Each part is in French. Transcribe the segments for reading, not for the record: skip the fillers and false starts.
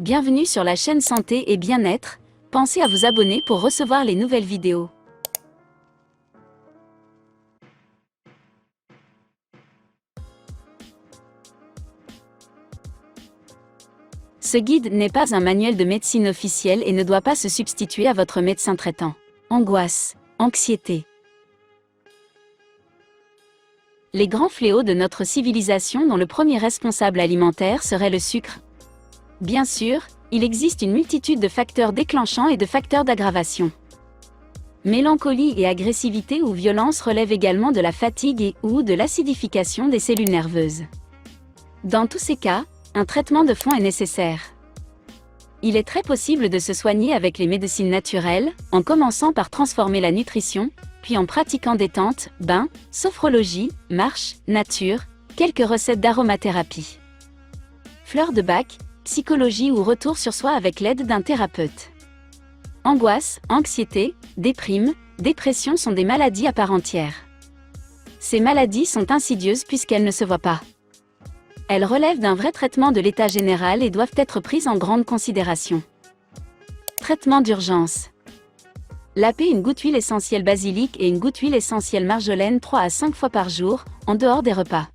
Bienvenue sur la chaîne Santé et Bien-être, pensez à vous abonner pour recevoir les nouvelles vidéos. Ce guide n'est pas un manuel de médecine officiel et ne doit pas se substituer à votre médecin traitant. Angoisse, anxiété. Les grands fléaux de notre civilisation dont le premier responsable alimentaire serait le sucre. Bien sûr, il existe une multitude de facteurs déclenchants et de facteurs d'aggravation. Mélancolie et agressivité ou violence relèvent également de la fatigue ou de l'acidification des cellules nerveuses. Dans tous ces cas, un traitement de fond est nécessaire. Il est très possible de se soigner avec les médecines naturelles, en commençant par transformer la nutrition, puis en pratiquant détente, bain, sophrologie, marche, nature, quelques recettes d'aromathérapie. Fleurs de bac, psychologie ou retour sur soi avec l'aide d'un thérapeute. Angoisse, anxiété, déprime, dépression sont des maladies à part entière. Ces maladies sont insidieuses puisqu'elles ne se voient pas. Elles relèvent d'un vrai traitement de l'état général et doivent être prises en grande considération. Traitement d'urgence. Lapez une goutte huile essentielle basilic et une goutte huile essentielle marjolaine 3 à 5 fois par jour, en dehors des repas.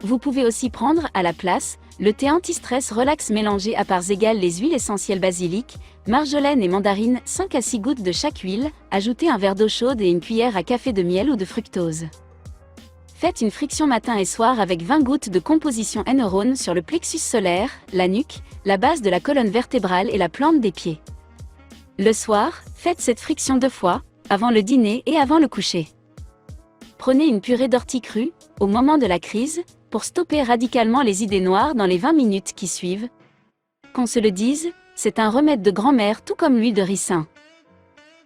Vous pouvez aussi prendre, à la place, le thé anti-stress relax mélangé à parts égales les huiles essentielles basilic, marjolaine et mandarine, 5 à 6 gouttes de chaque huile, ajoutez un verre d'eau chaude et une cuillère à café de miel ou de fructose. Faites une friction matin et soir avec 20 gouttes de composition N-neurone sur le plexus solaire, la nuque, la base de la colonne vertébrale et la plante des pieds. Le soir, faites cette friction 2 fois, avant le dîner et avant le coucher. Prenez une purée d'ortie crue, au moment de la crise, pour stopper radicalement les idées noires dans les 20 minutes qui suivent. Qu'on se le dise, c'est un remède de grand-mère tout comme l'huile de ricin.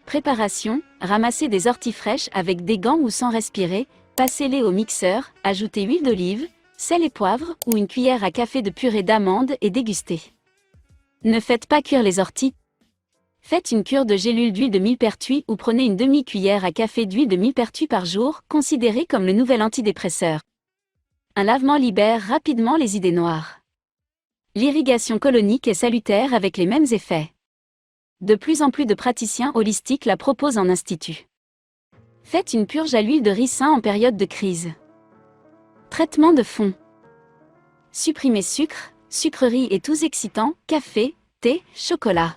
Préparation, ramassez des orties fraîches avec des gants ou sans respirer, passez-les au mixeur, ajoutez huile d'olive, sel et poivre ou une cuillère à café de purée d'amande et dégustez. Ne faites pas cuire les orties. Faites une cure de gélules d'huile de millepertuis ou prenez une demi-cuillère à café d'huile de millepertuis par jour, considéré comme le nouvel antidépresseur. Un lavement libère rapidement les idées noires. L'irrigation colonique est salutaire avec les mêmes effets. De plus en plus de praticiens holistiques la proposent en institut. Faites une purge à l'huile de ricin en période de crise. Traitement de fond. Supprimez sucre, sucreries et tous excitants, café, thé, chocolat.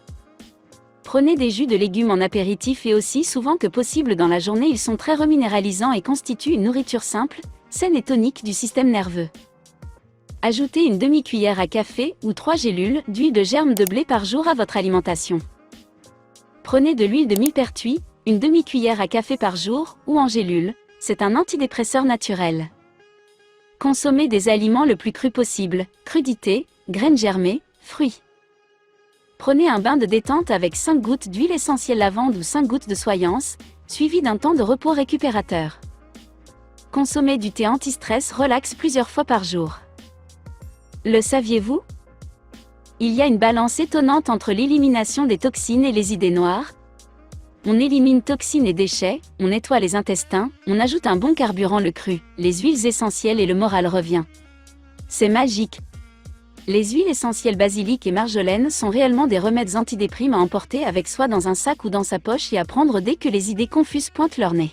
Prenez des jus de légumes en apéritif et aussi souvent que possible dans la journée, ils sont très reminéralisants et constituent une nourriture simple, saine et tonique du système nerveux. Ajoutez une demi-cuillère à café ou 3 gélules d'huile de germe de blé par jour à votre alimentation. Prenez de l'huile de millepertuis, une demi-cuillère à café par jour ou en gélule, c'est un antidépresseur naturel. Consommez des aliments le plus crus possible, crudités, graines germées, fruits. Prenez un bain de détente avec 5 gouttes d'huile essentielle lavande ou 5 gouttes de soyance, suivi d'un temps de repos récupérateur. Consommez du thé anti-stress relax plusieurs fois par jour. Le saviez-vous? Il y a une balance étonnante entre l'élimination des toxines et les idées noires. On élimine toxines et déchets, on nettoie les intestins, on ajoute un bon carburant, le cru, les huiles essentielles et le moral revient. C'est magique. Les huiles essentielles basilic et marjolaine sont réellement des remèdes antidéprimes à emporter avec soi dans un sac ou dans sa poche et à prendre dès que les idées confuses pointent leur nez.